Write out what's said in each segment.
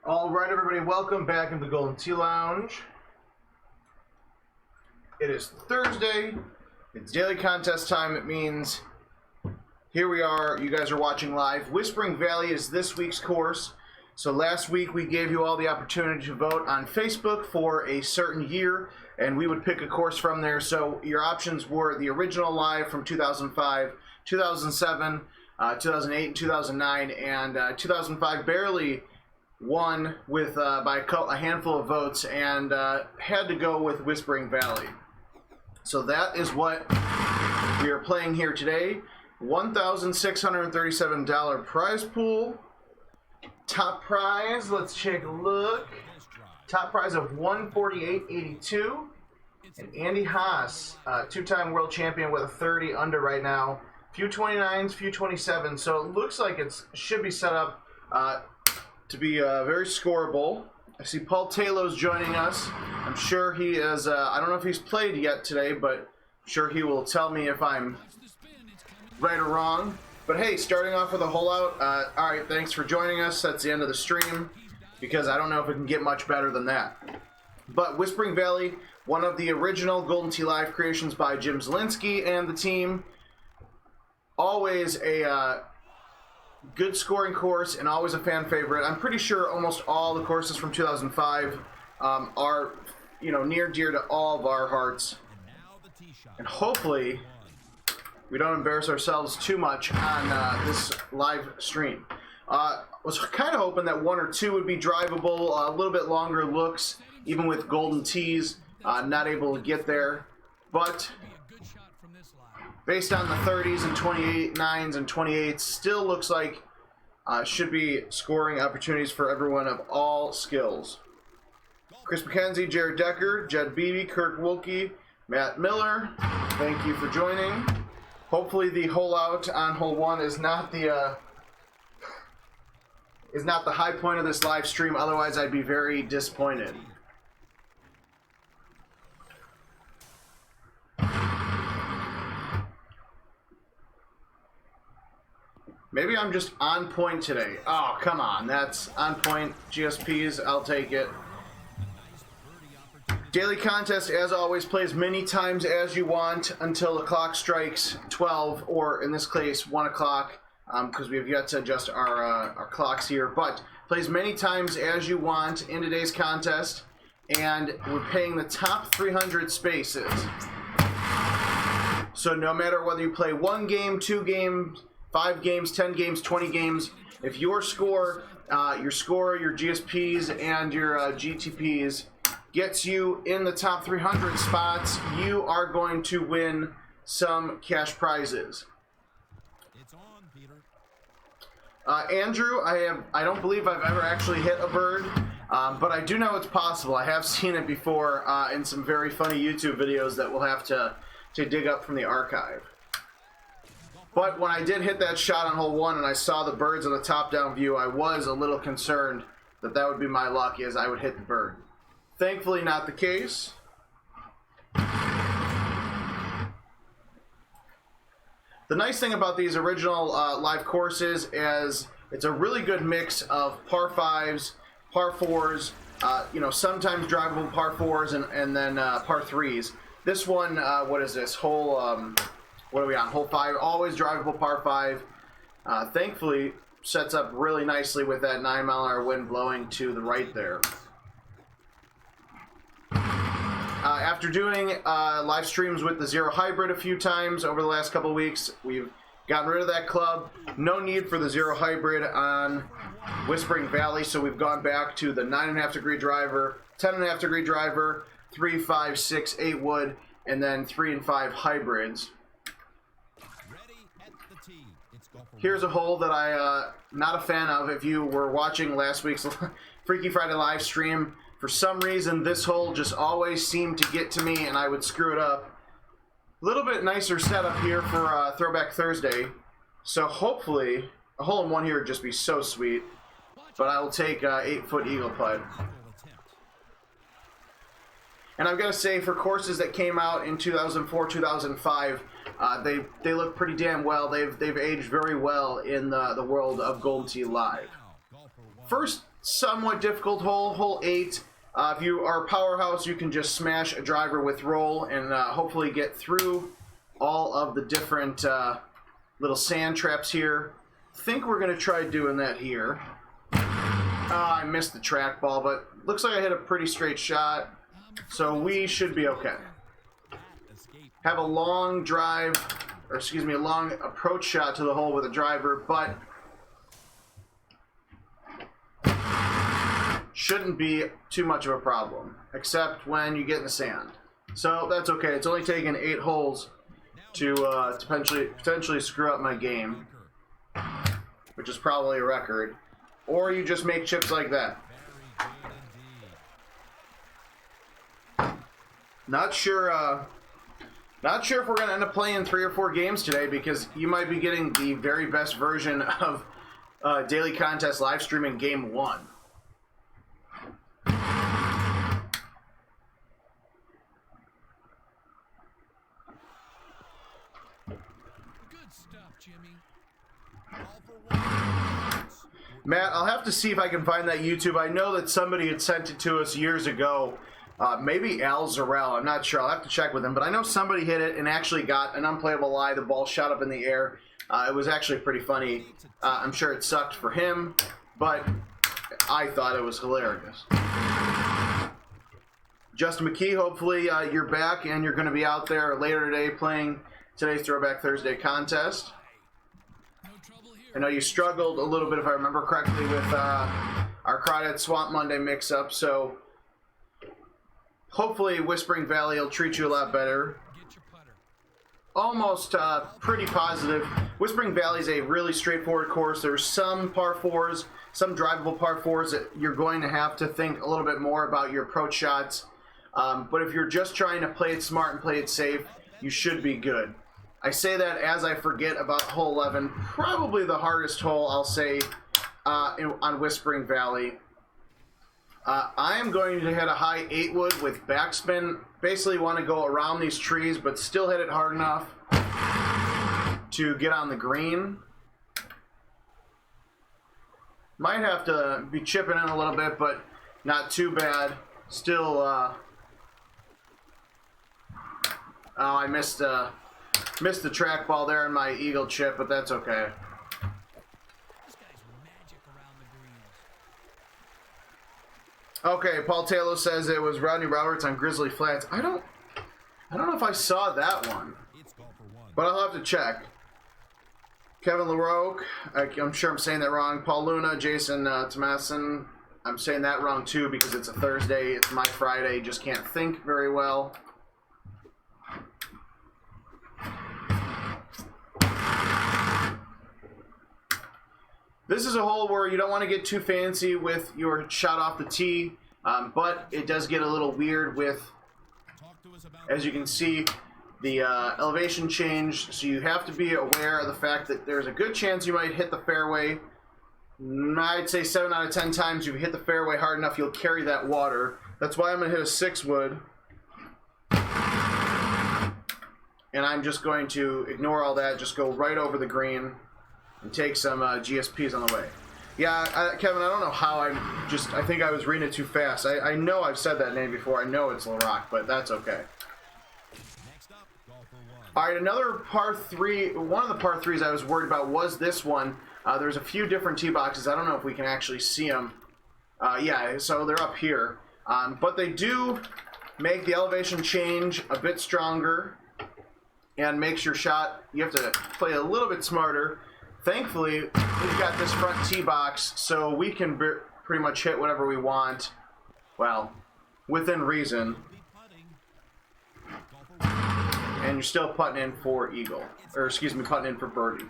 All right, everybody, welcome back into the Golden Tee Lounge. It is Thursday. It's daily contest time. It means here we are. You guys are watching live. Whispering Valley is this week's course. So last week we gave you all the opportunity to vote on Facebook for a certain year, and we would pick a course from there. So your options were the original live from 2005, 2007, 2008, and 2009, and 2005 barely won with by a handful of votes, and had to go with Whispering Valley. So that is what we are playing here today. $1,637 prize pool. Top prize, let's take a look. Top prize of $148.82. And Andy Haas, two-time world champion with a 30 under right now. Few 29s, few 27s. So it looks like it should be set up to be very scoreable. I see Paul Taylor's joining us. I'm sure he is, I don't know if he's played yet today, but I'm sure he will tell me if I'm right or wrong. But hey, starting off with a hole out. All right, thanks for joining us. That's the end of the stream, because I don't know if it can get much better than that. But Whispering Valley, one of the original Golden Tee Live creations by Jim Zielinski and the team. Always a good scoring course and always a fan favorite. I'm pretty sure almost all the courses from 2005 are, near dear to all of our hearts. And hopefully we don't embarrass ourselves too much on this live stream. Was kind of hoping that one or two would be drivable, a little bit longer looks, even with golden tees, not able to get there. But based on the 30s and 29s and 28s, still looks like should be scoring opportunities for everyone of all skills. Chris McKenzie, Jared Decker, Jed Beebe, Kirk Wilkie, Matt Miller, thank you for joining. Hopefully the hole out on hole one is not the high point of this live stream. Otherwise, I'd be very disappointed. Maybe I'm just on point today. Oh, come on. That's on point. GSPs, I'll take it. Daily contest, as always, play as many times as you want until the clock strikes 12, or in this case, 1 o'clock, because we have yet to adjust our clocks here. But play as many times as you want in today's contest, and we're paying the top 300 spaces. So no matter whether you play 1 game, 2 games, 5 games, 10 games, 20 games, if your score, your GSPs, and your GTPs gets you in the top 300 spots, you are going to win some cash prizes. It's on, Peter. Andrew, I don't believe I've ever actually hit a bird, but I do know it's possible. I have seen it before in some very funny YouTube videos that we'll have to dig up from the archive. But when I did hit that shot on hole one and I saw the birds on the top-down view, I was a little concerned that that would be my luck, as I would hit the bird. Thankfully, not the case. The nice thing about these original live courses is it's a really good mix of par 5s, par 4s, sometimes drivable par 4s, and then par 3s. This one, what is this? Hole, what are we on? Hole 5, always drivable par 5. Thankfully, sets up really nicely with that 9-mile-an-hour wind blowing to the right there. After doing live streams with the Zero Hybrid a few times over the last couple of weeks, we've gotten rid of that club. No need for the Zero Hybrid on Whispering Valley, so we've gone back to the 9.5 degree driver, 10.5 degree driver, 3, 5, 6, 8 wood, and then 3 and 5 hybrids. Here's a hole that I'm not a fan of. If you were watching last week's Freaky Friday live stream, for some reason this hole just always seemed to get to me and I would screw it up. A little bit nicer setup here for Throwback Thursday. So hopefully, a hole in one here would just be so sweet. But I will take 8-foot eagle putt. And I've got to say, for courses that came out in 2004, 2005, they look pretty damn well. They've aged very well in the world of Golden Tee Live. First somewhat difficult hole, hole 8. If you are a powerhouse, you can just smash a driver with roll and hopefully get through all of the different little sand traps here. I think we're going to try doing that here. I missed the trackball, but looks like I hit a pretty straight shot, so we should be okay. Have a long drive, or excuse me, a long approach shot to the hole with a driver, but shouldn't be too much of a problem, except when you get in the sand. So that's okay. It's only taken 8 holes to potentially screw up my game, which is probably a record. Or you just make chips like that. Not sure if we're going to end up playing 3 or 4 games today, because you might be getting the very best version of Daily Contest live streaming game 1. Good stuff, Jimmy. Matt, I'll have to see if I can find that YouTube. I know that somebody had sent it to us years ago. Maybe Al Zarel. I'm not sure. I'll have to check with him. But I know somebody hit it and actually got an unplayable lie. The ball shot up in the air. It was actually pretty funny. I'm sure it sucked for him, but I thought it was hilarious. Justin McKee, hopefully you're back and you're going to be out there later today playing today's Throwback Thursday contest. I know you struggled a little bit, if I remember correctly, with our Crawdad Swamp Monday mix-up, so hopefully Whispering Valley will treat you a lot better. Almost pretty positive. Whispering Valley is a really straightforward course. There's some par 4s, some drivable par 4s that you're going to have to think a little bit more about your approach shots. But if you're just trying to play it smart and play it safe, you should be good. I say that as I forget about hole 11, probably the hardest hole, I'll say, on Whispering Valley. I am going to hit a high 8-wood with backspin. Basically want to go around these trees, but still hit it hard enough to get on the green. Might have to be chipping in a little bit, but not too bad. Still, oh, I missed the trackball there in my eagle chip, but that's okay. This guy's magic around the greens. Okay, Paul Taylor says it was Rodney Roberts on Grizzly Flats. I don't know if I saw that one, but I'll have to check. Kevin LaRoque, I'm sure I'm saying that wrong. Paul Luna, Jason Tomasin, I'm saying that wrong too because it's a Thursday. It's my Friday. Just can't think very well. This is a hole where you don't want to get too fancy with your shot off the tee, but it does get a little weird with, as you can see, the elevation change. So you have to be aware of the fact that there's a good chance you might hit the fairway. I'd say 7 out of 10 times if you hit the fairway hard enough, you'll carry that water. That's why I'm going to hit a 6-wood. And I'm just going to ignore all that, just go right over the green and take some GSPs on the way. Yeah, Kevin, I don't know how I think I was reading it too fast. I know I've said that name before. I know it's LaRock, but that's okay. All right, another par 3. One of the par 3s I was worried about was this one. There's a few different tee boxes. I don't know if we can actually see them. Yeah, so they're up here. But they do make the elevation change a bit stronger and makes your shot, you have to play a little bit smarter. Thankfully, we've got this front tee box, so we can pretty much hit whatever we want. Well, within reason. And you're still putting in for eagle. Or, excuse me, putting in for birdie.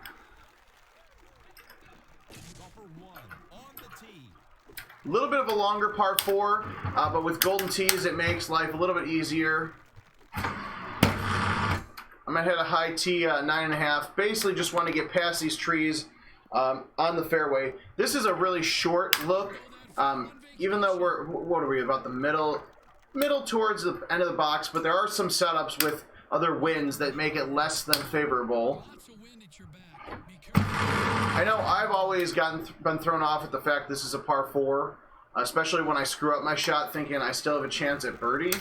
A little bit of a longer par 4, but with golden tees, it makes life a little bit easier. I'm going to hit a high tee, 9.5. Basically just want to get past these trees on the fairway. This is a really short look. Even though we're, what are we, about the middle towards the end of the box, but there are some setups with other winds that make it less than favorable. I know I've always been thrown off at the fact this is a par 4, especially when I screw up my shot thinking I still have a chance at birdie.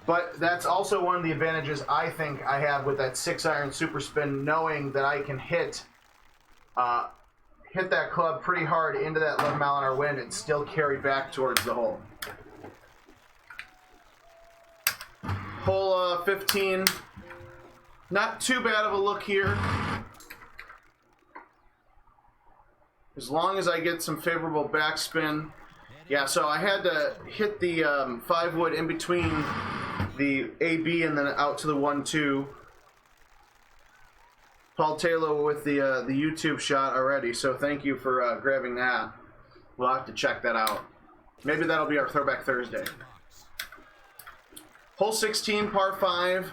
But that's also one of the advantages I think I have with that 6-iron super spin, knowing that I can hit that club pretty hard into that 11-mile-an-hour wind and still carry back towards the hole. Hole 15, not too bad of a look here. As long as I get some favorable backspin. Yeah, so I had to hit the 5-wood in between the AB and then out to the 1-2. Paul Taylor with the YouTube shot already, so thank you for grabbing that. We'll have to check that out. Maybe that'll be our Throwback Thursday. Hole 16, par 5.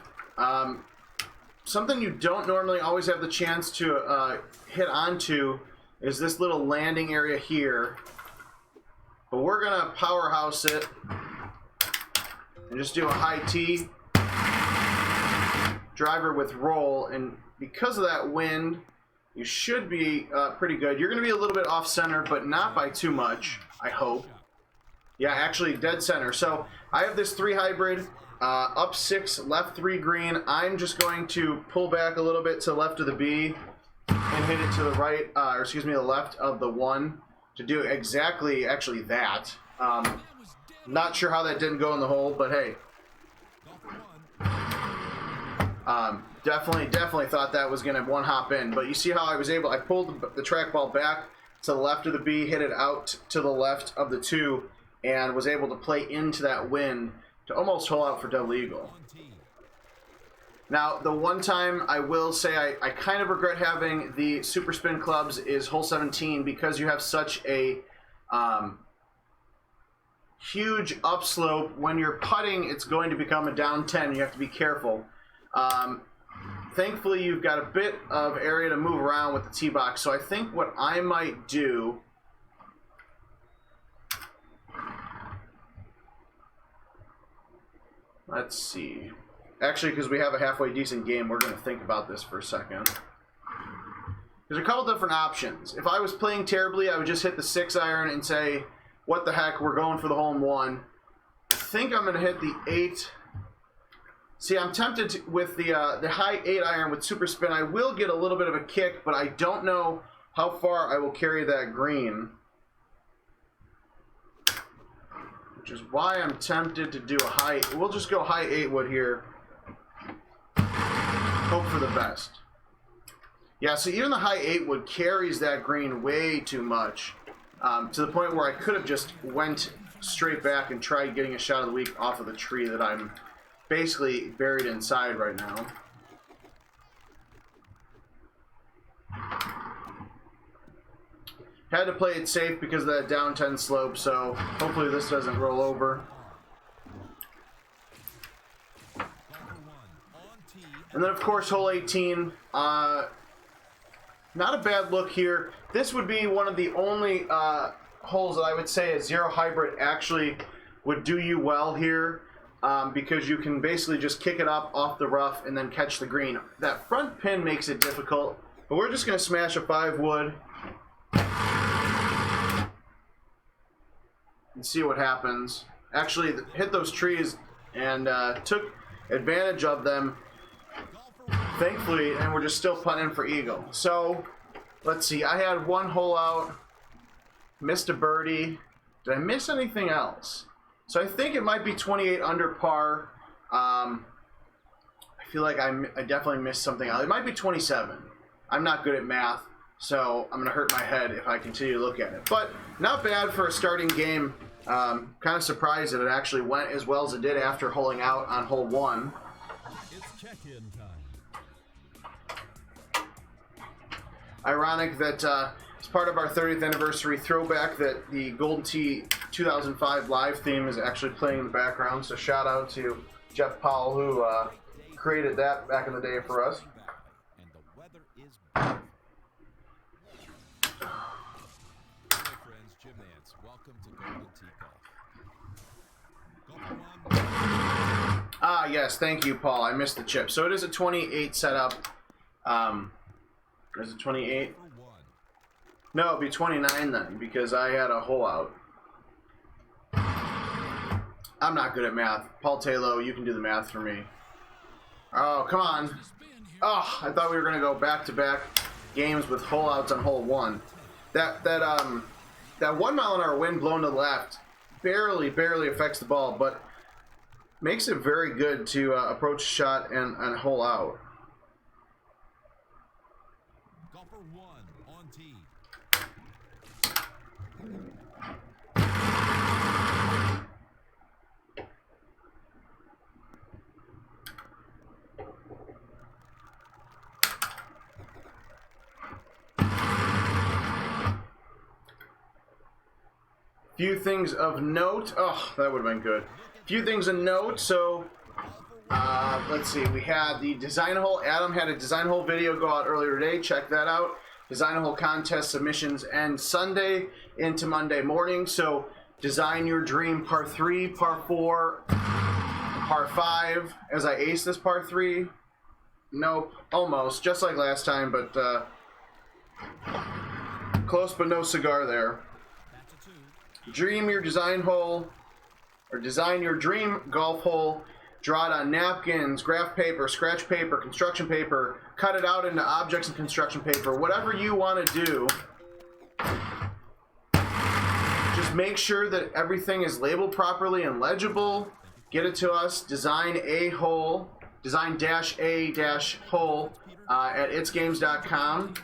Something you don't normally always have the chance to hit onto is this little landing area here. But we're going to powerhouse it and just do a high tee. Driver with roll, and because of that wind, you should be pretty good. You're going to be a little bit off-center, but not by too much, I hope. Yeah, actually dead center. So I have this 3 hybrid, up 6, left 3 green. I'm just going to pull back a little bit to the left of the B and hit it to the right, or excuse me, the left of the 1 to do exactly actually that. Not sure how that didn't go in the hole, but hey. Definitely thought that was going to one-hop in. But you see how I pulled the trackball back to the left of the B, hit it out to the left of the 2, and was able to play into that wind to almost hole out for double eagle. Now, the one time I will say I kind of regret having the super spin clubs is hole 17, because you have such a huge upslope. When you're putting, it's going to become a down 10. You have to be careful. Thankfully, you've got a bit of area to move around with the tee box. So I think what I might do, let's see. Actually, because we have a halfway decent game, we're going to think about this for a second. There's a couple different options. If I was playing terribly, I would just hit the 6-iron and say, what the heck, we're going for the hole in 1. I think I'm going to hit the 8. See, I'm tempted with the high 8-iron with super spin. I will get a little bit of a kick, but I don't know how far I will carry that green. Which is why I'm tempted to do a high... We'll just go high 8-wood here. Hope for the best. Yeah, so even the high 8-wood carries that green way too much. To the point where I could have just went straight back and tried getting a shot of the week off of the tree that I'm basically buried inside right now. Had to play it safe because of that down 10 slope, so hopefully this doesn't roll over. And then, of course, hole 18. Not a bad look here. This would be one of the only holes that I would say a 0 hybrid actually would do you well here, because you can basically just kick it up off the rough and then catch the green. That front pin makes it difficult, but we're just going to smash a 5-wood and see what happens. Actually, hit those trees and took advantage of them, thankfully, and we're just still putting in for eagle. So, let's see. I had 1 hole out, missed a birdie. Did I miss anything else? So I think it might be 28 under par. I feel like I definitely missed something else. It might be 27. I'm not good at math, so I'm going to hurt my head if I continue to look at it. But not bad for a starting game. Kind of surprised that it actually went as well as it did after holing out on hole 1. It's check-in time. Ironic that as part of our 30th anniversary throwback that the Golden Tee 2005 live theme is actually playing in the background. So shout out to Jeff Powell, who created that back in the day for us. And the weather is beautiful. Hey friends, Jim Nance. Welcome to Golden Tee Golf. Golf Yes, thank you, Paul. I missed the chip. So it is a 28 setup. Is it 28? No, it'd be 29 then, because I had a hole out. I'm not good at math. Paul Taylor, you can do the math for me. Oh, come on. Oh, I thought we were going to go back-to-back games with hole outs on hole 1. That 1 mile an hour wind blown to the left barely affects the ball, but makes it very good to approach a shot and hole out. Golfer 1 on tee. Few things of note. Oh, that would have been good. Few things of note. So, let's see. We had the design hole. Adam had a design hole video go out earlier today. Check that out. Design hole contest submissions end Sunday into Monday morning. So, design your dream par 3, par 4, par 5. As I ace this par 3. Nope. Almost. Just like last time, but close but no cigar there. Dream your design hole, or design your dream golf hole. Draw it on napkins, graph paper, scratch paper, construction paper. Cut it out into objects and construction paper. Whatever you want to do. Just make sure that everything is labeled properly and legible. Get it to us. Design a hole. Design-a-hole at itsgames.com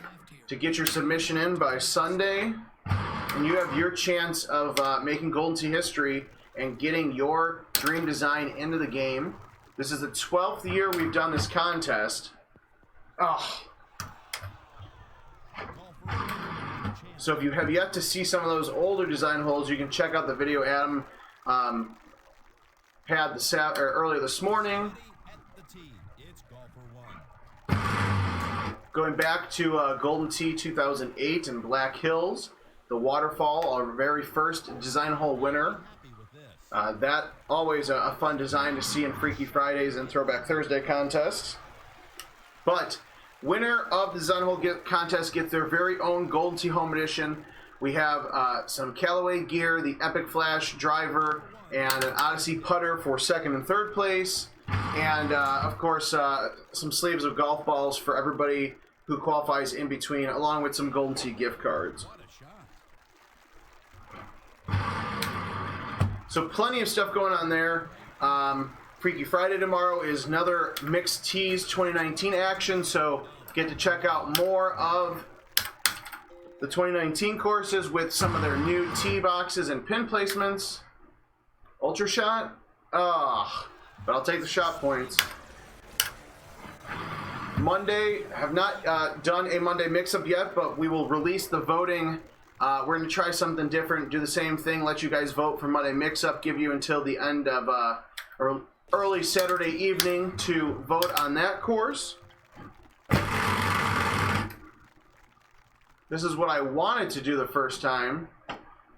to get your submission in by Sunday. And you have your chance of making Golden Tee history and getting your dream design into the game. This is the 12th year we've done this contest. Oh. So if you have yet to see some of those older design holes, you can check out the video Adam had earlier this morning. Going back to Golden Tee 2008 in Black Hills. The Waterfall, our very first design hole winner. That always a fun design to see in Freaky Fridays and Throwback Thursday contests. But winner of the design hole contest gets their very own Golden Tee Home Edition. We have some Callaway gear, the Epic Flash driver, and an Odyssey putter for second and third place. And of course, some sleeves of golf balls for everybody who qualifies in between, along with some Golden Tee gift cards. So plenty of stuff going on there. Freaky Friday tomorrow is another Mixed Tees 2019 action, so get to check out more of the 2019 courses with some of their new tee boxes and pin placements. Ultra shot? But I'll take the shot points. Monday, have not done a Monday mix-up yet, but we will release the voting. We're going to try something different, do the same thing, let you guys vote for Monday Mix-Up, give you until the end of, or early Saturday evening to vote on that course. This is what I wanted to do the first time,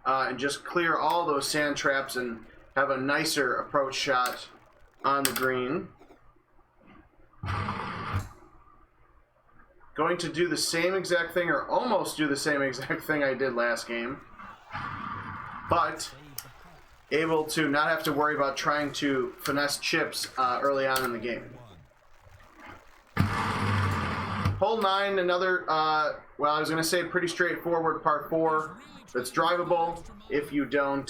and just clear all those sand traps and have a nicer approach shot on the green. Going to do the same exact thing, or almost do the same exact thing I did last game, but able to not have to worry about trying to finesse chips early on in the game. Hole 9, another, well, I was going to say pretty straightforward par 4 that's drivable if you don't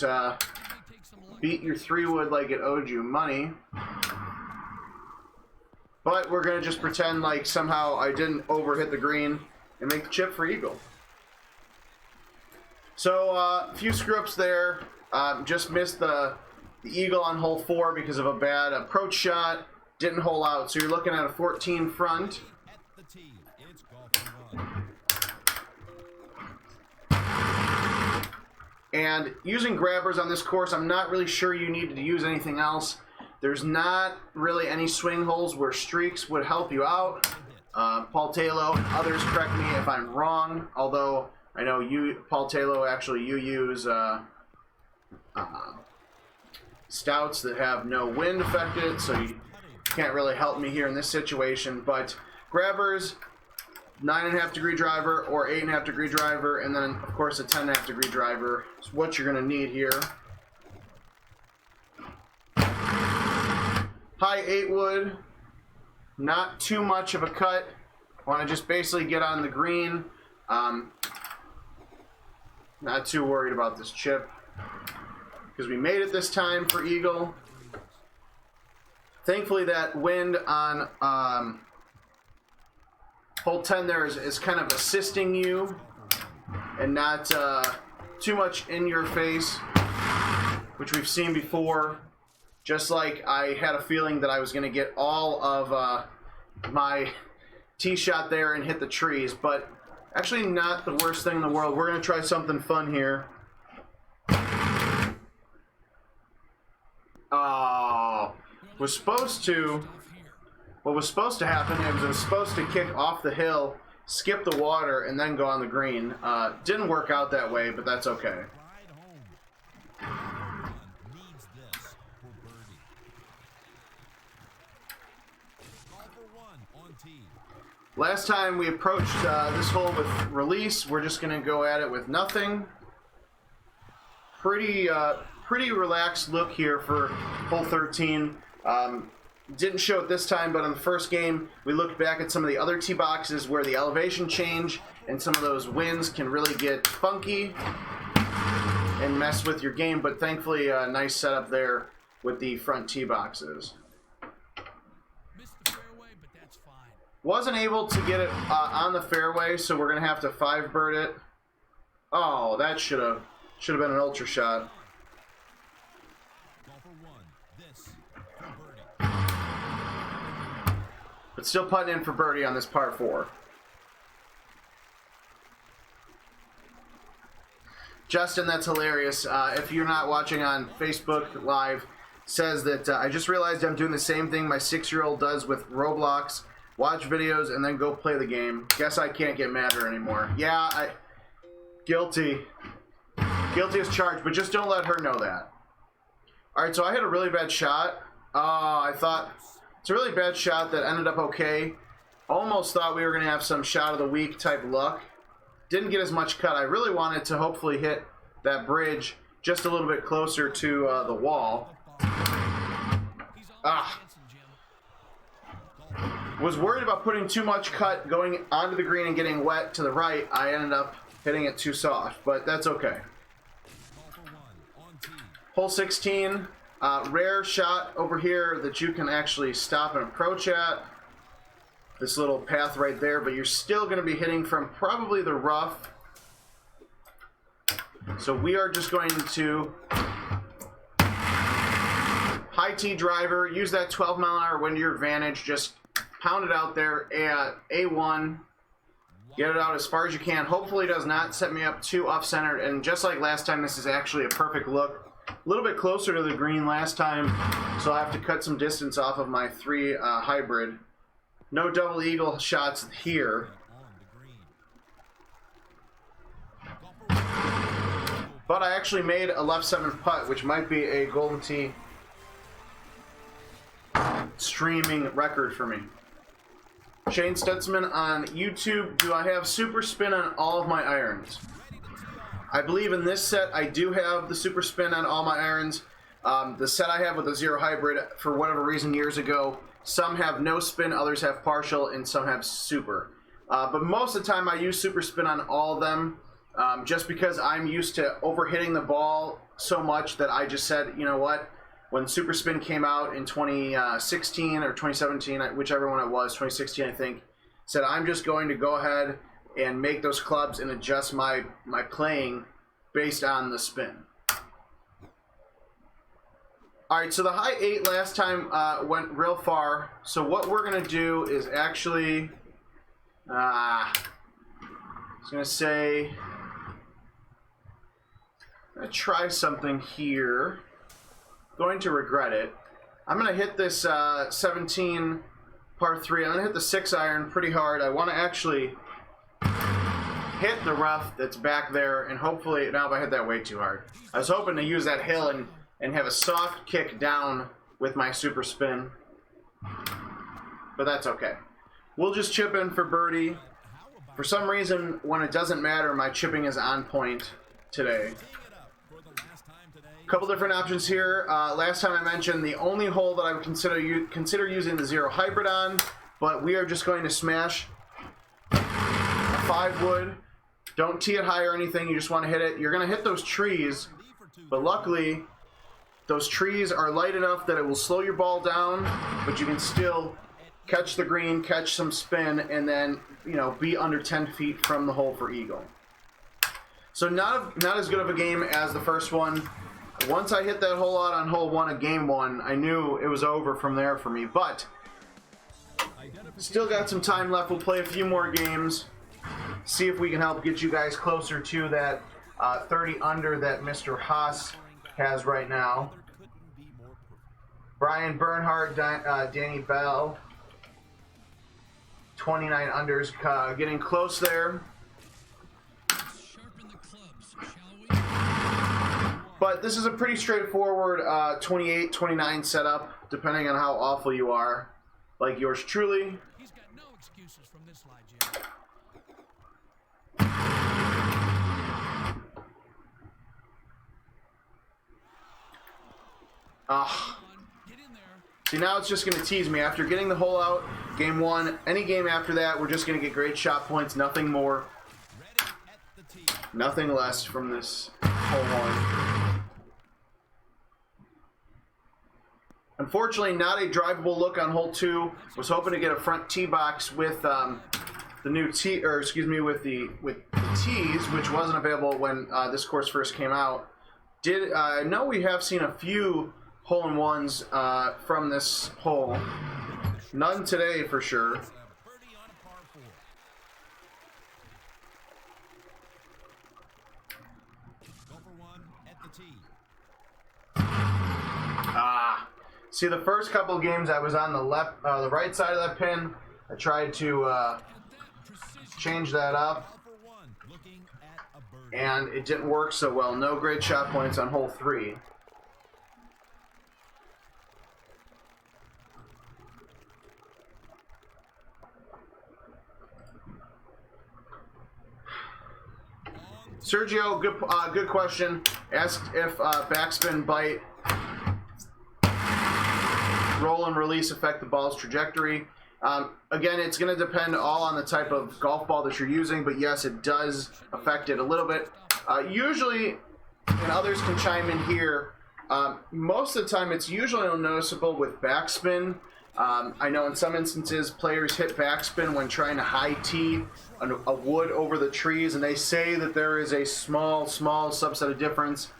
beat your 3-wood like it owed you money. But we're going to just pretend like somehow I didn't overhit the green and make the chip for eagle. So a few screw-ups there. Just missed the eagle on hole 4 because of a bad approach shot. Didn't hole out. So you're looking at a 14 front. And using grabbers on this course, I'm not really sure you need to use anything else. There's not really any swing holes where streaks would help you out. Paul Taylor and others correct me if I'm wrong, although I know you, Paul Taylor, actually you use stouts that have no wind affected, so can't really help me here in this situation. But grabbers, 9.5 degree driver or 8.5 degree driver, and then of course a 10.5 degree driver is what you're gonna need here. High 8 wood, not too much of a cut. Want to just basically get on the green. Not too worried about this chip because we made it this time for eagle. Thankfully that wind on hole 10 there is kind of assisting you and not too much in your face, which we've seen before. Just like I had a feeling that I was going to get all of my tee shot there and hit the trees, but actually not the worst thing in the world. We're going to try something fun here. Oh, what was supposed to happen is it was supposed to kick off the hill, skip the water, and then go on the green. Didn't work out that way, but that's okay. Last time we approached this hole with release, we're just going to go at it with nothing. Pretty relaxed look here for hole 13. Didn't show it this time, but in the first game, we looked back at some of the other tee boxes where the elevation change and some of those winds can really get funky and mess with your game, but thankfully a nice setup there with the front tee boxes. Wasn't able to get it on the fairway, so we're gonna have to 5-bird it. Oh, that should have been an ultra shot. But still putting in for birdie on this par 4. Justin, that's hilarious. If you're not watching on Facebook Live, says that I just realized I'm doing the same thing my 6-year-old does with Roblox. Watch videos and then go play the game. Guess I can't get madder anymore. Yeah, guilty. Guilty as charged, but just don't let her know that. Alright, so I hit a really bad shot. I thought it's a really bad shot that ended up okay. Almost thought we were going to have some shot of the week type luck. Didn't get as much cut. I really wanted to hopefully hit that bridge just a little bit closer to the wall. Was worried about putting too much cut going onto the green and getting wet to the right. I ended up hitting it too soft, but that's okay. Hole 16, rare shot over here that you can actually stop and approach at. This little path right there, but you're still going to be hitting from probably the rough. So we are just going to high tee driver, use that 12-mile-an-hour wind to your advantage, just pound it out there at A1, get it out as far as you can. Hopefully it does not set me up too off-centered, and just like last time, this is actually a perfect look. A little bit closer to the green last time, so I'll have to cut some distance off of my 3 hybrid. No double eagle shots here. But I actually made a left 7th putt, which might be a Golden Tee streaming record for me. Shane Stutzman on YouTube. Do I have super spin on all of my irons? I believe in this set I do have the super spin on all my irons. The set I have with the 0 hybrid, for whatever reason years ago, some have no spin, others have partial, and some have super. But most of the time I use super spin on all of them, just because I'm used to overhitting the ball so much that I just said, you know what? When Super Spin came out in 2016 or 2017, whichever one it was, 2016 I think, said I'm just going to go ahead and make those clubs and adjust my playing based on the spin. Alright, so the high 8 last time went real far, so what we're going to do is actually, I was going to say, I'm going to try something here. Going to regret it. I'm going to hit this 17 par 3. I'm going to hit the 6-iron pretty hard. I want to actually hit the rough that's back there, and hopefully, now if I hit that way too hard. I was hoping to use that hill and have a soft kick down with my super spin. But that's okay. We'll just chip in for birdie. For some reason, when it doesn't matter, my chipping is on point today. A couple different options here. Last time I mentioned the only hole that I would consider using the zero hybrid on, but we are just going to smash a 5-wood. Don't tee it high or anything. You just want to hit it. You're going to hit those trees, but luckily those trees are light enough that it will slow your ball down, but you can still catch the green, catch some spin, and then, you know, be under 10 feet from the hole for eagle. So not as good of a game as the first one. Once I hit that hole out on hole 1 of game 1, I knew it was over from there for me. But still got some time left. We'll play a few more games. See if we can help get you guys closer to that 30 under that Mr. Haas has right now. Brian Bernhardt, Danny Bell, 29 unders, getting close there. But this is a pretty straightforward 28, 29 setup, depending on how awful you are, like yours truly. He's got no excuses from this lie, Jim. Get in there. See, now it's just going to tease me. After getting the hole out, game 1, any game after that, we're just going to get great shot points, nothing more, nothing less from this hole 1. Unfortunately, not a drivable look on hole 2. Was hoping to get a front tee box with the new tee, or excuse me, with the tees, which wasn't available when this course first came out. I know we have seen a few hole-in-ones from this hole. None today for sure. See, the first couple of games I was on the right side of that pin. I tried to change that up, and it didn't work so well. No great shot points on hole 3. Sergio, good question. Asked if backspin, bite, roll and release affect the ball's trajectory. Again, it's going to depend all on the type of golf ball that you're using, but yes, it does affect it a little bit. Usually, and others can chime in here, most of the time it's usually noticeable with backspin. I know in some instances players hit backspin when trying to high tee a wood over the trees, and they say that there is a small subset of difference.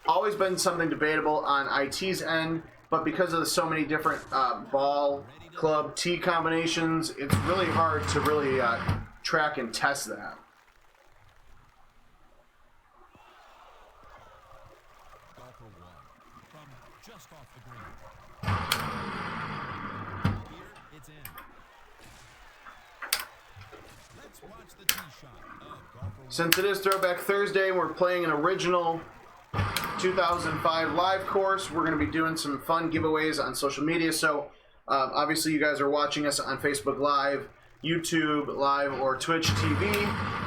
Always been something debatable on IT's end, but because of so many different ball, club, tee combinations, it's really hard to really track and test that. Since it is Throwback Thursday, we're playing an original 2005 live course. We're going to be doing some fun giveaways on social media. So obviously you guys are watching us on Facebook Live, YouTube Live, or Twitch TV.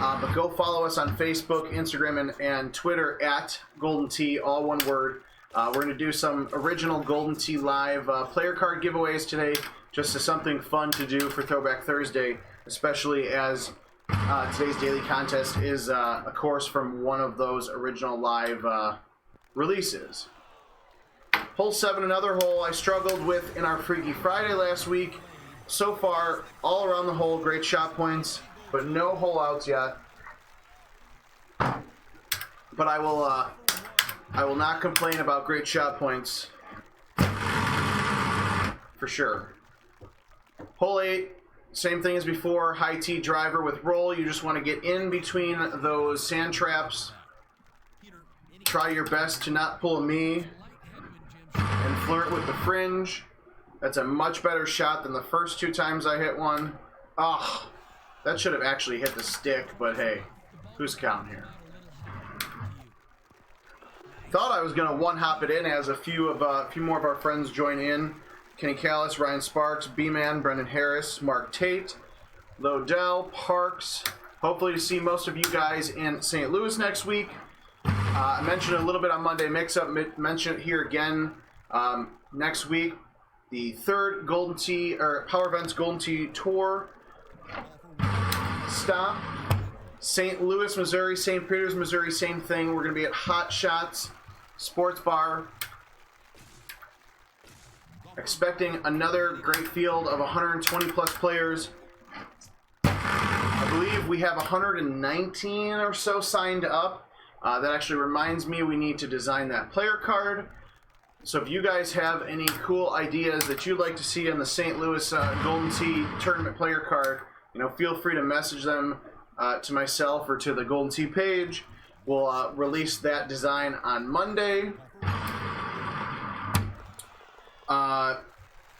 But go follow us on Facebook, Instagram, and Twitter at Golden Tee, all one word. We're going to do some original Golden Tee Live player card giveaways today, just as something fun to do for Throwback Thursday, especially as today's daily contest is a course from one of those original live releases. Hole 7, another hole I struggled with in our Freaky Friday last week. So far, all around the hole, great shot points, but no hole outs yet. But I will not complain about great shot points for sure. Hole 8. Same thing as before, high tee driver with roll. You just want to get in between those sand traps. Try your best to not pull a me and flirt with the fringe. That's a much better shot than the first 2 times I hit one. Ah, that should have actually hit the stick, but hey, who's counting here? Thought I was going to one-hop it in as a few more of our friends join in. Kenny Callis, Ryan Sparks, B-Man, Brendan Harris, Mark Tate, Lodell, Parks. Hopefully to see most of you guys in St. Louis next week. I mentioned a little bit on Monday Mix-Up. Mention it here again next week. The third Golden Tee or Power Events Golden Tee Tour stop. St. Louis, Missouri, St. Peters, Missouri, same thing. We're going to be at Hot Shots Sports Bar. Expecting another great field of 120 plus players. I believe we have 119 or so signed up. That actually reminds me we need to design that player card. So if you guys have any cool ideas that you'd like to see on the St. Louis Golden Tee Tournament player card, feel free to message them to myself or to the Golden Tee page. We'll release that design on Monday.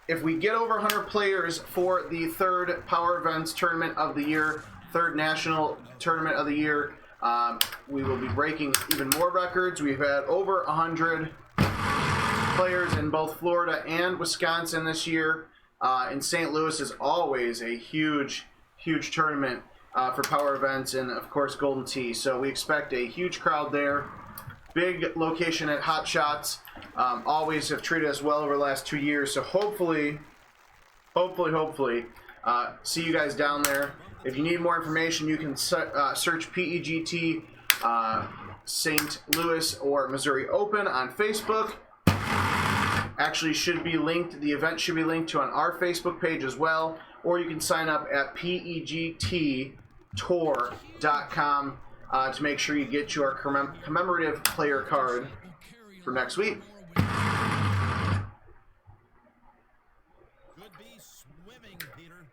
If we get over 100 players for the third Power Events Tournament of the year, third National Tournament of the year, we will be breaking even more records. We've had over 100 players in both Florida and Wisconsin this year. And St. Louis is always a huge tournament for Power Events and, of course, Golden Tee. So we expect a huge crowd there. Big location at Hot Shots. Always have treated us well over the last 2 years. So hopefully, see you guys down there. If you need more information, you can search PEGT St. Louis or Missouri Open on Facebook. Actually should be linked, the event should be linked to on our Facebook page as well, or you can sign up at pegttour.com to make sure you get your commemorative player card for next week. Could be swimming, Peter.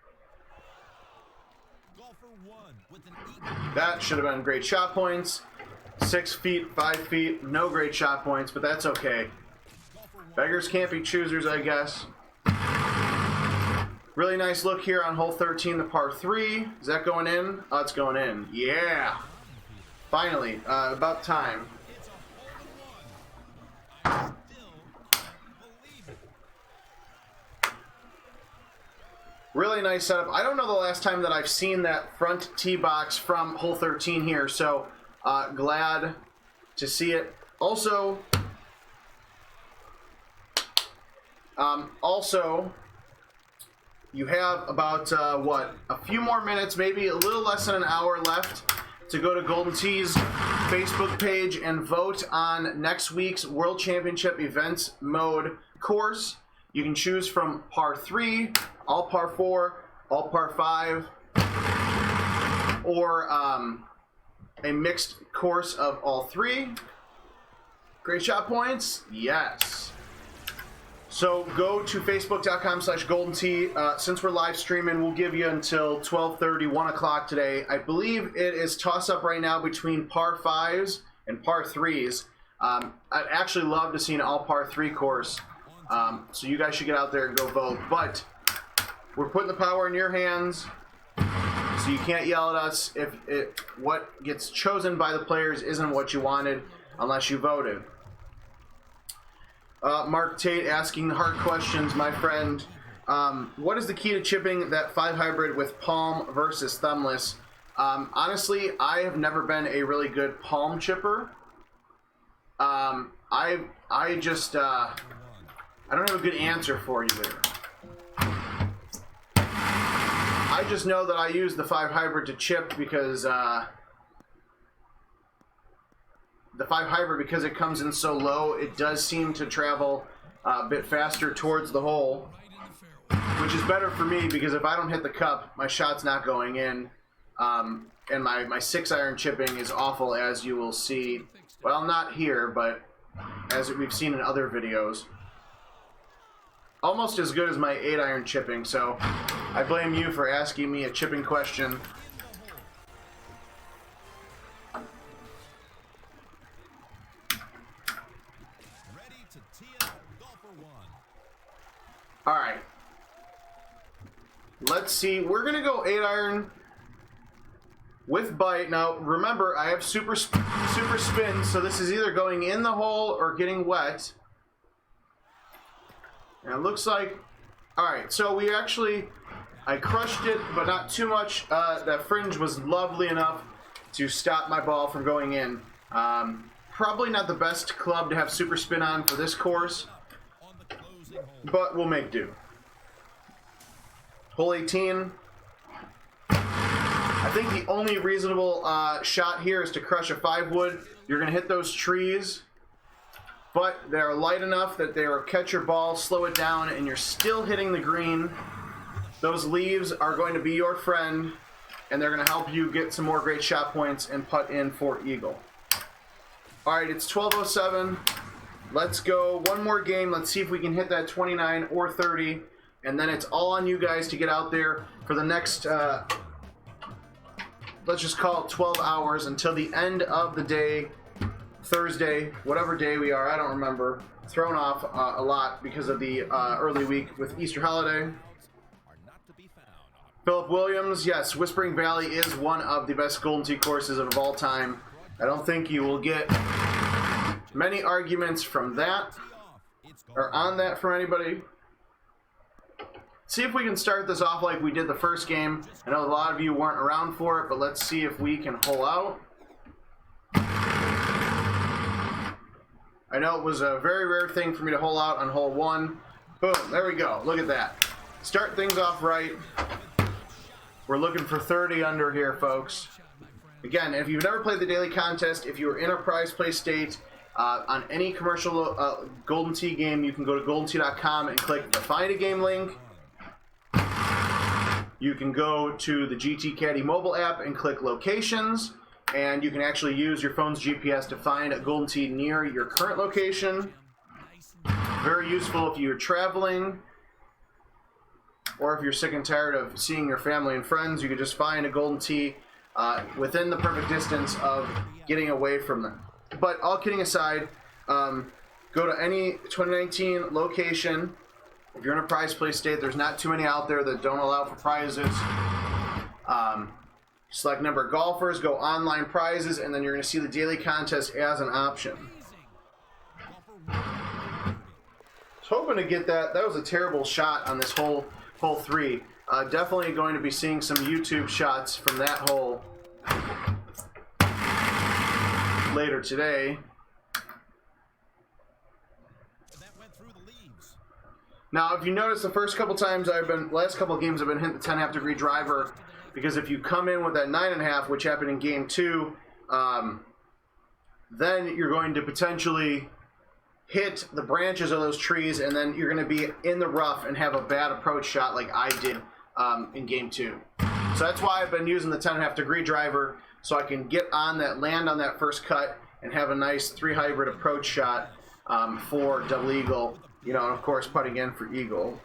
Golfer 1 with an eagle. That should have been great shot points. 6 feet, 5 feet, no great shot points, but that's okay. Beggars can't be choosers, I guess. Really nice look here on hole 13, the par 3. Is that going in? Oh, it's going in. Yeah. Finally. About time. Really nice setup. I don't know the last time that I've seen that front tee box from hole 13 here, so glad to see it. Also, you have about, a few more minutes, maybe a little less than an hour left to go to Golden Tee's Facebook page and vote on next week's World Championship Events Mode course. You can choose from par 3, all par 4, all par 5, or a mixed course of all 3. Great shot points? Yes. So go to facebook.com/GoldenTee. Since we're live streaming, we'll give you until 12:30, 1 o'clock today. I believe it is toss-up right now between par 5s and par 3s. I'd actually love to see an all par 3 course. So you guys should get out there and go vote. But we're putting the power in your hands, so you can't yell at us if what gets chosen by the players isn't what you wanted unless you voted. Mark Tate asking the hard questions, my friend. What is the key to chipping that 5 hybrid with palm versus thumbless? Honestly, I have never been a really good palm chipper. I don't have a good answer for you there. I just know that I use the 5 hybrid to chip because the 5 hybrid, because it comes in so low, it does seem to travel a bit faster towards the hole, which is better for me because if I don't hit the cup, my shot's not going in, and my 6-iron chipping is awful, as you will see. Well, not here, but as we've seen in other videos. Almost as good as my 8-iron chipping, so I blame you for asking me a chipping question. All right. Let's see. We're going to go 8-iron with bite. Now, remember, I have super spin, so this is either going in the hole or getting wet. And it looks like All right, so I crushed it, but not too much. That fringe was lovely enough to stop my ball from going in. Probably not the best club to have super spin on for this course, but we'll make do. Hole 18. I think the only reasonable shot here is to crush a 5-wood. You're going to hit those trees, but they're light enough that they will catch your ball, slow it down, and you're still hitting the green. Those leaves are going to be your friend, and they're going to help you get some more great shot points and putt in for eagle. All right, it's 12:07. Let's go one more game. Let's see if we can hit that 29 or 30, and then it's all on you guys to get out there for the next, let's just call it 12 hours until the end of the day, Thursday, whatever day we are, I don't remember. Thrown off a lot because of the early week with Easter holiday. Philip Williams, yes, Whispering Valley is one of the best Golden Tee courses of all time. I don't think you will get many arguments from that, or on that from anybody. See if we can start this off like we did the first game. I know a lot of you weren't around for it, but let's see if we can hole out. I know it was a very rare thing for me to hole out on hole 1. Boom, there we go. Look at that. Start things off right. We're looking for 30 under here, folks. Again, if you've never played the daily contest, if you're in a prize play state, on any commercial Golden Tee game, you can go to goldentee.com and click the Find a Game link. You can go to the GT Caddy mobile app and click Locations, and you can actually use your phone's GPS to find a Golden Tee near your current location. Very useful if you're traveling, or if you're sick and tired of seeing your family and friends. You can just find a Golden Tee within the perfect distance of getting away from them. But all kidding aside, go to any 2019 location. If you're in a prize play state, there's not too many out there that don't allow for prizes. Select number of golfers, go online prizes, and then you're going to see the daily contest as an option. I was hoping to get that. That was a terrible shot on this hole 3. Definitely going to be seeing some YouTube shots from that hole later today. Now, if you notice, the first couple times last couple of games I've been hitting the 10.5 degree driver, because if you come in with that 9.5, which happened in game 2, then you're going to potentially hit the branches of those trees, and then you're going to be in the rough and have a bad approach shot like I did in game 2. So that's why I've been using the 10.5 degree driver, so I can get on that, land on that first cut, and have a nice 3 hybrid approach shot for double eagle. You know, and of course, putting in for eagle.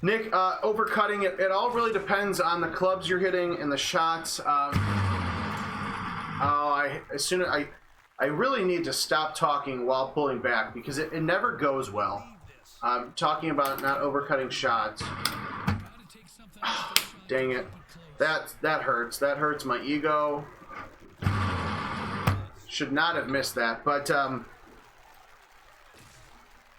Nick, overcutting it. It all really depends on the clubs you're hitting and the shots. I really need to stop talking while pulling back because it never goes well. Talking about not overcutting shots. Oh, dang it. That hurts. That hurts my ego. Should not have missed that, but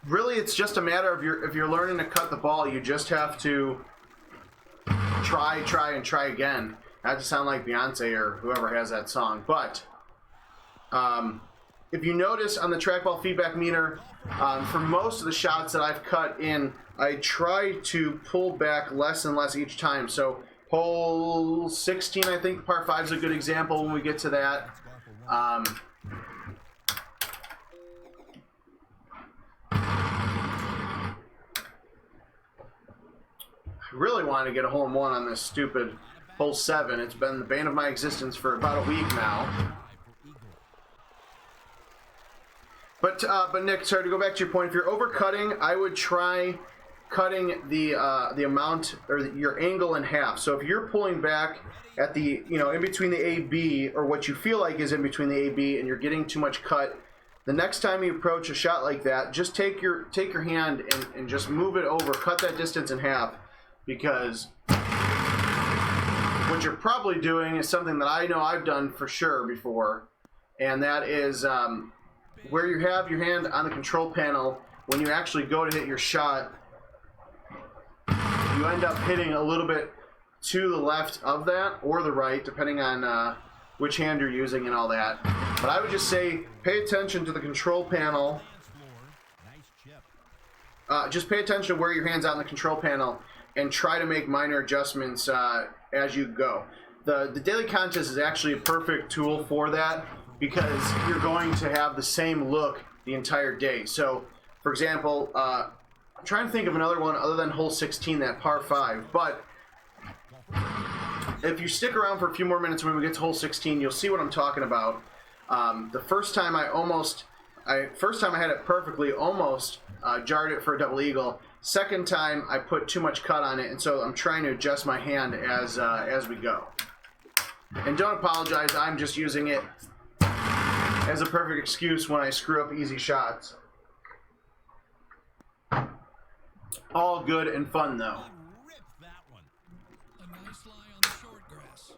really it's just a matter of if you're learning to cut the ball, you just have to try and try again. Not to sound like Beyonce or whoever has that song, but if you notice on the trackball feedback meter, for most of the shots that I've cut in, I try to pull back less and less each time. So hole 16, I think par 5 is a good example when we get to that. I really want to get a hole in one on this stupid hole 7. It's been the bane of my existence for about a week now. But Nick, sorry to go back to your point. If you're overcutting, I would try cutting the amount or your angle in half. So if you're pulling back at the, in between the AB, or what you feel like is in between the AB, and you're getting too much cut, the next time you approach a shot like that, just take your hand and just move it over, cut that distance in half, because what you're probably doing is something that I know I've done for sure before, and that is where you have your hand on the control panel, when you actually go to hit your shot, you end up hitting a little bit to the left of that or the right, depending on which hand you're using and all that. But I would just say pay attention to the control panel. Just pay attention to where your hand's on the control panel and try to make minor adjustments as you go. The daily contest is actually a perfect tool for that because you're going to have the same look the entire day. So, for example, I'm trying to think of another one other than hole 16, that par 5. But if you stick around for a few more minutes when we get to hole 16, you'll see what I'm talking about. The first time I had it perfectly, almost jarred it for a double eagle. Second time I put too much cut on it, and so I'm trying to adjust my hand as we go. And don't apologize, I'm just using it as a perfect excuse when I screw up easy shots. All good and fun though. Rip that one. A nice lie on the short grass.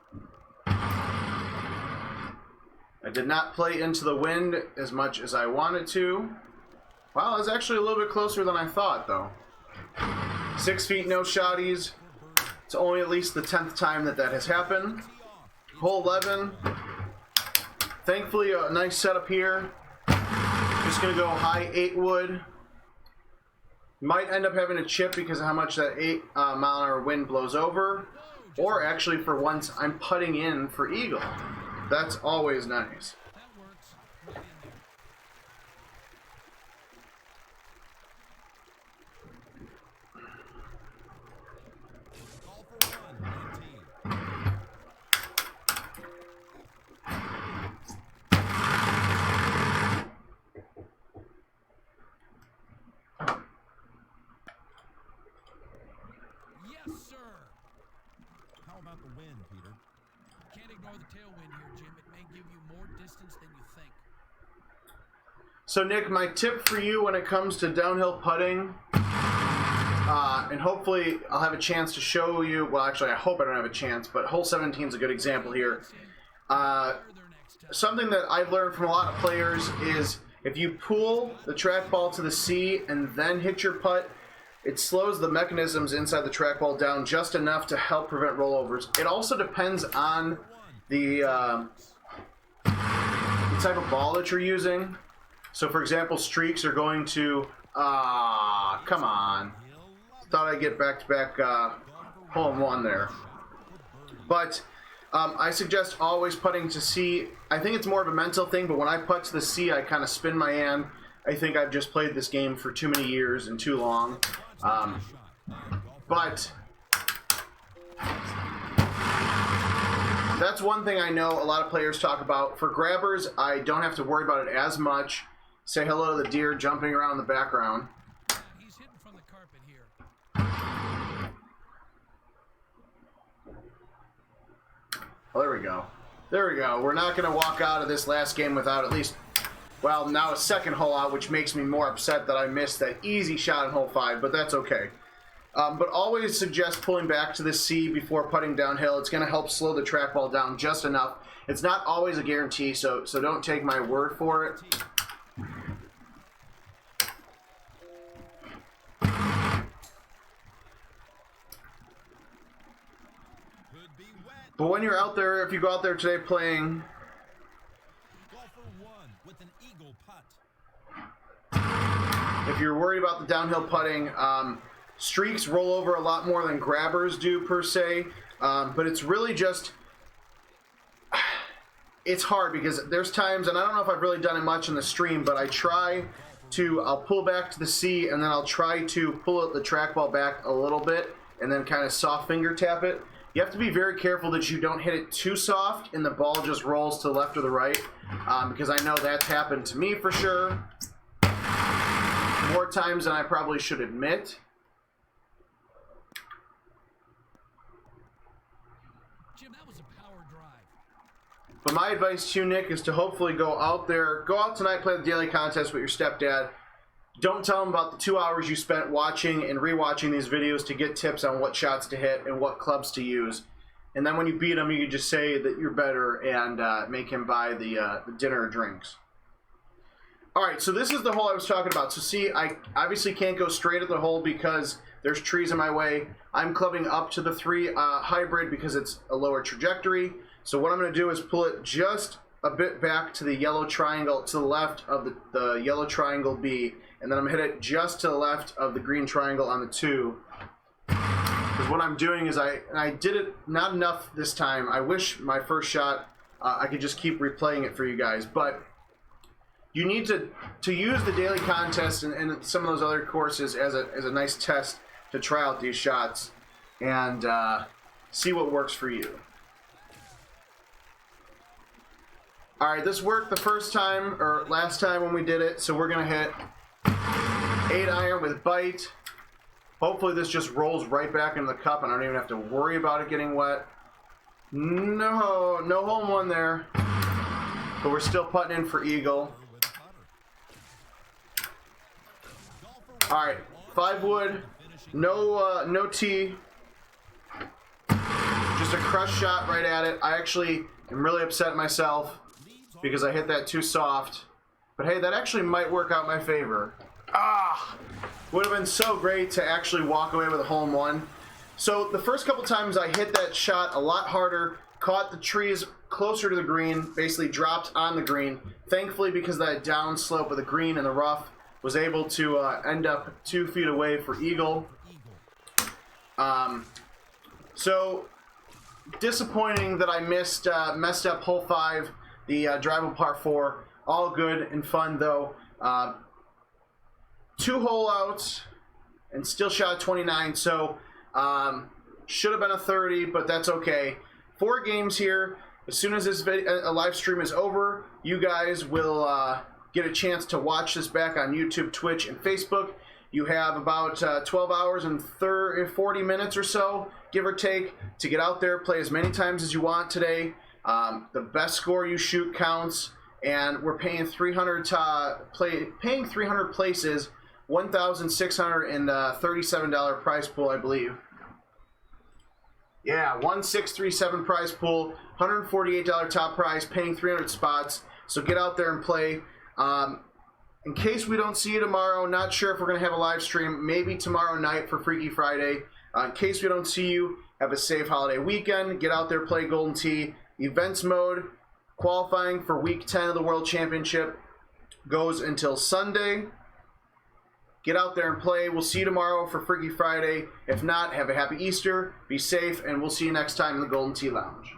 I did not play into the wind as much as I wanted to. Wow, it was actually a little bit closer than I thought though. 6 feet, no shotties. It's only at least the 10th time that has happened. Hole 11. Thankfully, a nice setup here. Just going to go high 8 wood. Might end up having a chip because of how much that 8-mile-an-hour wind blows over. Or actually, for once, I'm putting in for eagle. That's always nice. That works. Right in there. Call for one, 19. Yes, sir. How about the wind, Peter? Can't ignore the tailwind here, Jim. It may give you more distance than you think. So, Nick, my tip for you when it comes to downhill putting, and hopefully I'll have a chance to show you, well, actually, I hope I don't have a chance, but hole 17 is a good example here. Something that I've learned from a lot of players is if you pull the trackball to the sea and then hit your putt, it slows the mechanisms inside the trackball down just enough to help prevent rollovers. It also depends on the type of ball that you're using. So, for example, streaks are going to... come on. Thought I'd get back-to-back hole-in-one there. But I suggest always putting to sea. I think it's more of a mental thing, but when I putt to the sea, I kind of spin my hand. I think I've just played this game for too many years and too long. But that's one thing I know a lot of players talk about. For grabbers, I don't have to worry about it as much. Say hello to the deer jumping around in the background. He's hitting from the carpet here. Oh, there we go. There we go. We're not going to walk out of this last game without at least, well, now a second hole out, which makes me more upset that I missed that easy shot in hole 5, but that's okay. But always suggest pulling back to the sea before putting downhill. It's going to help slow the trackball down just enough. It's not always a guarantee, so don't take my word for it. But when you're out there, if you go out there today playing, Call for one with an eagle putt. if you're worried about the downhill putting, streaks roll over a lot more than grabbers do per se. But it's really just, it's hard because there's times, and I don't know if I've really done it much in the stream, but I'll pull back to the sea and then I'll try to pull the trackball back a little bit and then kind of soft finger tap it. You have to be very careful that you don't hit it too soft and the ball just rolls to the left or the right, because I know that's happened to me for sure. More times than I probably should admit. Jim, that was a power drive. But my advice to you, Nick, is to hopefully go out tonight, play the daily contest with your stepdad. Don't tell him about the 2 hours you spent watching and rewatching these videos to get tips on what shots to hit and what clubs to use. And then when you beat him, you can just say that you're better and make him buy the dinner or drinks. All right, so this is the hole I was talking about. So see, I obviously can't go straight at the hole because there's trees in my way. I'm clubbing up to the 3 hybrid because it's a lower trajectory. So what I'm going to do is pull it just a bit back to the yellow triangle, to the left of the yellow triangle B, and then I'm going to hit it just to the left of the green triangle on the 2. Because what I'm doing is I did it not enough this time. I wish my first shot I could just keep replaying it for you guys, but you need to use the daily contest and some of those other courses as a nice test to try out these shots and see what works for you. All right, this worked the first time or last time when we did it, so we're gonna hit 8-iron with bite. Hopefully this just rolls right back into the cup and I don't even have to worry about it getting wet. No hole in one there, but we're still putting in for eagle. All right, 5 wood, no tee, just a crush shot right at it. I actually am really upset at myself because I hit that too soft, but hey, that actually might work out in my favor. Would have been so great to actually walk away with a hole in one. So the first couple times I hit that shot a lot harder, caught the trees closer to the green, basically dropped on the green. Thankfully, because of that down slope of the green and the rough, was able to end up 2 feet away for eagle. So disappointing that I messed up hole 5, the drivable par 4. All good and fun though. 2 hole outs and still shot 29. So should have been a 30, but that's okay. 4 games here. As soon as this live stream is over, you guys will get a chance to watch this back on YouTube, Twitch, and Facebook. You have about 12 hours and 40 minutes or so, give or take, to get out there, play as many times as you want today. The best score you shoot counts, and we're paying 300 places, $1,637 prize pool, I believe. Yeah, 1,637 prize pool, $148 top prize, paying 300 spots. So get out there and play. In case we don't see you tomorrow, not sure if we're going to have a live stream, maybe tomorrow night for Freaky Friday. In case we don't see you, have a safe holiday weekend. Get out there, play Golden Tee. Events mode, qualifying for week 10 of the World Championship goes until Sunday. Get out there and play. We'll see you tomorrow for Freaky Friday. If not, have a happy Easter, be safe, and we'll see you next time in the Golden Tee Lounge.